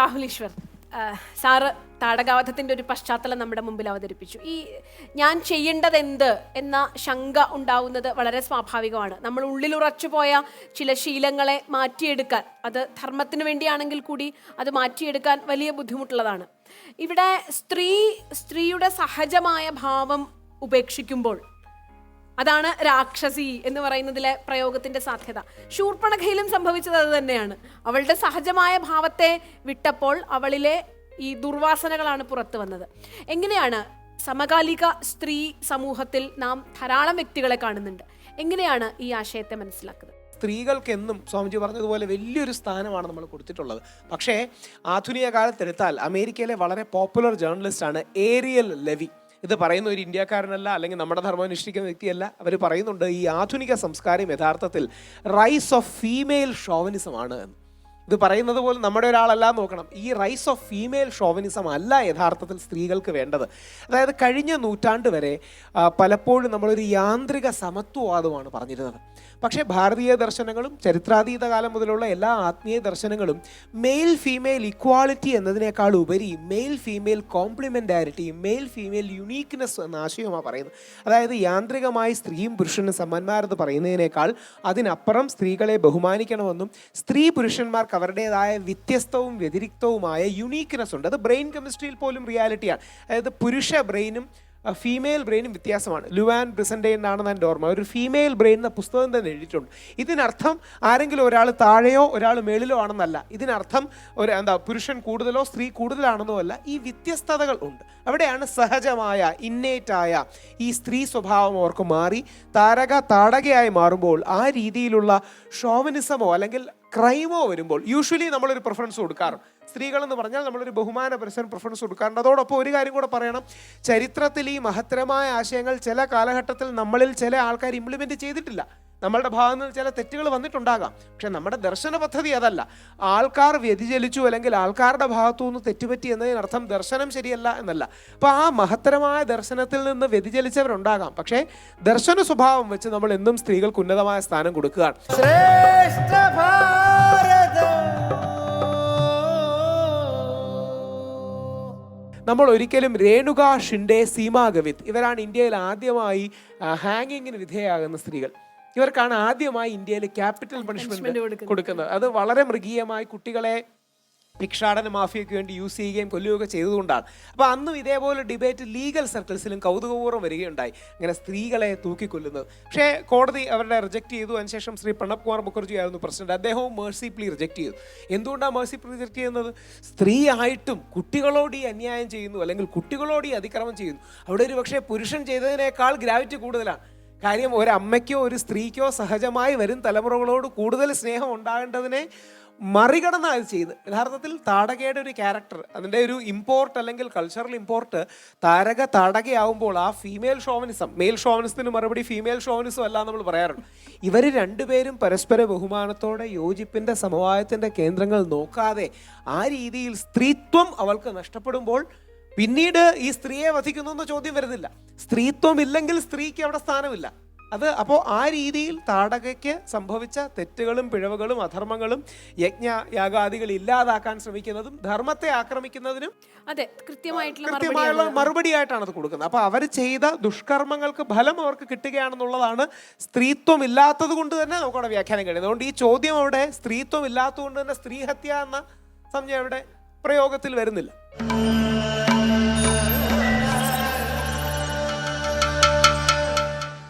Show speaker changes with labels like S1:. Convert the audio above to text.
S1: Rahul Easwar, sir താടകാവധത്തിൻ്റെ ഒരു പശ്ചാത്തലം നമ്മുടെ മുമ്പിൽ അവതരിപ്പിച്ചു. ഈ ഞാൻ ചെയ്യേണ്ടത് എന്ത് എന്ന ശങ്ക ഉണ്ടാവുന്നത് വളരെ സ്വാഭാവികമാണ്. നമ്മൾ ഉള്ളിലുറച്ചു പോയ ചില ശീലങ്ങളെ മാറ്റിയെടുക്കാൻ, അത് ധർമ്മത്തിന് വേണ്ടിയാണെങ്കിൽ കൂടി അത് മാറ്റിയെടുക്കാൻ വലിയ ബുദ്ധിമുട്ടുള്ളതാണ്. ഇവിടെ സ്ത്രീയുടെ സഹജമായ ഭാവം ഉപേക്ഷിക്കുമ്പോൾ അതാണ് രാക്ഷസി എന്ന് പറയുന്നതിലെ പ്രയോഗത്തിന്റെ സാധ്യത. ശൂർപ്പണഖയിലും സംഭവിച്ചത് അത് തന്നെയാണ്. അവളുടെ സഹജമായ ഭാവത്തെ വിട്ടപ്പോൾ അവളിലെ ഈ ദുർവാസനകളാണ് പുറത്തു വന്നത്. എങ്ങനെയാണ് സമകാലിക സ്ത്രീ സമൂഹത്തിൽ നാം ധാരാളം വ്യക്തികളെ കാണുന്നുണ്ട്, എങ്ങനെയാണ് ഈ ആശയത്തെ മനസ്സിലാക്കുന്നത്?
S2: സ്ത്രീകൾക്ക് എന്നും സ്വാമിജി പറഞ്ഞതുപോലെ വലിയൊരു സ്ഥാനമാണ് നമ്മൾ കൊടുത്തിട്ടുള്ളത്. പക്ഷേ ആധുനിക കാലത്തെടുത്താൽ അമേരിക്കയിലെ വളരെ പോപ്പുലർ ജേർണലിസ്റ്റാണ് ഏരിയൽ ലെവി. ഇത് പറയുന്ന ഒരു ഇന്ത്യക്കാരനല്ല, അല്ലെങ്കിൽ നമ്മുടെ ധർമ്മം അനുഷ്ഠിക്കുന്ന വ്യക്തിയല്ല. അവർ പറയുന്നുണ്ട് ഈ ആധുനിക സംസ്കാരം യഥാർത്ഥത്തിൽ റൈസ് ഓഫ് ഫീമെയിൽ ഷോവനിസം ആണ് എന്ന്. ഇത് പറയുന്നത് പോലും നമ്മുടെ ഒരാളല്ല നോക്കണം. ഈ റൈസ് ഓഫ് ഫീമെയിൽ ഷോവനിസം അല്ല യഥാർത്ഥത്തിൽ സ്ത്രീകൾക്ക് വേണ്ടത്. അതായത് കഴിഞ്ഞ നൂറ്റാണ്ട് വരെ പലപ്പോഴും നമ്മളൊരു യാന്ത്രിക സമത്വവാദമാണ് പറഞ്ഞിരുന്നത്. പക്ഷേ ഭാരതീയ ദർശനങ്ങളും ചരിത്രാതീത കാലം മുതലുള്ള എല്ലാ ആത്മീയ ദർശനങ്ങളും മെയിൽ ഫീമെയിൽ ഇക്വാളിറ്റി എന്നതിനേക്കാൾ ഉപരി male female complementarity, male female uniqueness എന്ന ആശയമാണ് പറയുന്നത്. അതായത് യാന്ത്രികമായി സ്ത്രീയും പുരുഷനും സമന്മാരെന്ന് പറയുന്നതിനേക്കാൾ അതിനപ്പുറം സ്ത്രീകളെ ബഹുമാനിക്കണമെന്നും സ്ത്രീ പുരുഷന്മാർക്ക് അവരുടേതായ വ്യത്യസ്തവും വ്യതിരിക്തവുമായ യുണീക്ക്നെസ് ഉണ്ട്. അത് ബ്രെയിൻ കെമിസ്ട്രിയിൽ പോലും റിയാലിറ്റിയാണ്. അതായത് പുരുഷ ബ്രെയിനും ഫീമെയിൽ ബ്രെയിനും വ്യത്യാസമാണ്. ലുവാൻ ബ്രിസൻഡേ എന്നാണെന്ന് എൻ്റെ ഓർമ്മ. ഒരു ഫീമെയിൽ ബ്രെയിൻ എന്ന പുസ്തകം തന്നെ എഴുതിയിട്ടുണ്ട്. ഇതിനർത്ഥം ആരെങ്കിലും ഒരാൾ താഴെയോ ഒരാൾ മേളിലോ ആണെന്നല്ല. ഇതിനർത്ഥം പുരുഷൻ കൂടുതലോ സ്ത്രീ കൂടുതലാണെന്നോ അല്ല. ഈ വ്യത്യസ്തതകൾ ഉണ്ട്. അവിടെയാണ് സഹജമായ ഇന്നേറ്റായ ഈ സ്ത്രീ സ്വഭാവം അവർക്ക് മാറി താടകയായി മാറുമ്പോൾ ആ രീതിയിലുള്ള ഷോവനിസമോ അല്ലെങ്കിൽ ക്രൈമോ വരുമ്പോൾ യൂഷ്വലി നമ്മളൊരു പ്രിഫറൻസ് കൊടുക്കാറുണ്ട്. സ്ത്രീകളെന്ന് പറഞ്ഞാൽ നമ്മളൊരു ബഹുമാനപരസ്പരം പ്രിഫറൻസ് കൊടുക്കാറുണ്ട്. അതോടൊപ്പം ഒരു കാര്യം കൂടെ പറയണം, ചരിത്രത്തിൽ ഈ മഹത്തരമായ ആശയങ്ങൾ ചില കാലഘട്ടത്തിൽ നമ്മളിൽ ചില ആൾക്കാർ ഇംപ്ലിമെൻ്റ് ചെയ്തിട്ടില്ല. നമ്മളുടെ ഭാഗത്ത് നിന്ന് ചില തെറ്റുകൾ വന്നിട്ടുണ്ടാകാം. പക്ഷെ നമ്മുടെ ദർശന പദ്ധതി അതല്ല. ആൾക്കാർ വ്യതിചലിച്ചു അല്ലെങ്കിൽ ആൾക്കാരുടെ ഭാഗത്തു നിന്ന് തെറ്റുപറ്റി എന്നതിനർത്ഥം ദർശനം ശരിയല്ല എന്നല്ല. അപ്പോൾ ആ മഹത്തരമായ ദർശനത്തിൽ നിന്ന് വ്യതിചലിച്ചവരുണ്ടാകാം. പക്ഷേ ദർശന സ്വഭാവം വെച്ച് നമ്മൾ എന്നും സ്ത്രീകൾക്ക് ഉന്നതമായ സ്ഥാനം കൊടുക്കുകയാണ്. നമ്മൾ ഒരിക്കലും രേണുക ഷിൻഡെ, സീമാ ഗവിത് ഇവരാണ് ഇന്ത്യയിൽ ആദ്യമായി ഹാങ്ങിങ്ങിന് വിധേയമാകുന്ന സ്ത്രീകൾ. ഇവർക്കാണ് ആദ്യമായി ഇന്ത്യയിൽ ക്യാപിറ്റൽ പണിഷ്മെന്റ് കൊടുക്കുന്നത്. അത് വളരെ മൃഗീയമായി കുട്ടികളെ ഭിക്ഷാടന മാഫിയയ്ക്ക് വേണ്ടി യൂസ് ചെയ്യുകയും കൊല്ലുകയൊക്കെ ചെയ്തുകൊണ്ടാണ്. അപ്പോൾ അന്നും ഇതേപോലെ ഡിബേറ്റ് ലീഗൽ സർക്കിൾസിലും കൗതുകപൂർവ്വം വരികയുണ്ടായി, ഇങ്ങനെ സ്ത്രീകളെ തൂക്കിക്കൊല്ലുന്നത്. പക്ഷേ കോടതി അവരുടെ റിജക്റ്റ് ചെയ്തു. അതിനുശേഷം ശ്രീ പ്രണബ് കുമാർ മുഖർജി ആയിരുന്നു പ്രസിഡന്റ്. അദ്ദേഹവും മേഴ്സി പ്ലീ റിജക്റ്റ് ചെയ്തു. എന്തുകൊണ്ടാണ് മേഴ്സി പ്ലീ റിജക്റ്റ് ചെയ്യുന്നത്? സ്ത്രീ ആയിട്ടും കുട്ടികളോട് ഈ അന്യായം ചെയ്യുന്നു അല്ലെങ്കിൽ കുട്ടികളോട് ഈ അതിക്രമം ചെയ്യുന്നു. അവിടെ ഒരു പക്ഷേ പുരുഷൻ ചെയ്തതിനേക്കാൾ ഗ്രാവിറ്റി കൂടുതലാണ്. കാര്യം ഒരമ്മയ്ക്കോ ഒരു സ്ത്രീക്കോ സഹജമായി വരും തലമുറകളോട് കൂടുതൽ സ്നേഹം ഉണ്ടാകേണ്ടതിനെ മറികടന്ന് അത് ചെയ്ത് യഥാർത്ഥത്തിൽ താടകയുടെ ഒരു ക്യാരക്ടർ, അതിൻ്റെ ഒരു ഇമ്പോർട്ട് അല്ലെങ്കിൽ കൾച്ചറൽ ഇമ്പോർട്ട് താടകയാവുമ്പോൾ ആ ഫീമെയിൽ ഷോവനിസം, മെയിൽ ഷോവനിസത്തിന് മറുപടി ഫീമെയിൽ ഷോവനിസം അല്ല നമ്മൾ പറയാറുണ്ട്. ഇവർ രണ്ടുപേരും പരസ്പര ബഹുമാനത്തോടെ യോജിപ്പിൻ്റെ സമവായത്തിൻ്റെ കേന്ദ്രങ്ങൾ നോക്കാതെ ആ രീതിയിൽ സ്ത്രീത്വം അവൾക്ക് നഷ്ടപ്പെടുമ്പോൾ പിന്നീട് ഈ സ്ത്രീയെ വധിക്കുന്നു എന്ന ചോദ്യം വരുന്നില്ല. സ്ത്രീത്വം ഇല്ലെങ്കിൽ സ്ത്രീക്ക് അവിടെ സ്ഥാനമില്ല. അപ്പോൾ ആ രീതിയിൽ താടകയ്ക്ക് സംഭവിച്ച തെറ്റുകളും പിഴവുകളും അധർമ്മങ്ങളും യജ്ഞയാഗാദികൾ ഇല്ലാതാക്കാൻ ശ്രമിക്കുന്നതും ധർമ്മത്തെ ആക്രമിക്കുന്നതിനും കൃത്യമായുള്ള മറുപടിയായിട്ടാണ് അത് കൊടുക്കുന്നത്. അപ്പോൾ അവർ ചെയ്ത ദുഷ്കർമ്മങ്ങൾക്ക് ഫലം അവർക്ക് കിട്ടുകയാണെന്നുള്ളതാണ് സ്ത്രീത്വം ഇല്ലാത്തത് കൊണ്ട് തന്നെ നമുക്കവിടെ വ്യാഖ്യാനം കഴിയുന്നത്. അതുകൊണ്ട് ഈ ചോദ്യം അവിടെ സ്ത്രീത്വം ഇല്ലാത്തതുകൊണ്ട് തന്നെ സ്ത്രീഹത്യ എന്ന സംജ്ഞ അവിടെ പ്രയോഗത്തിൽ വരുന്നില്ല.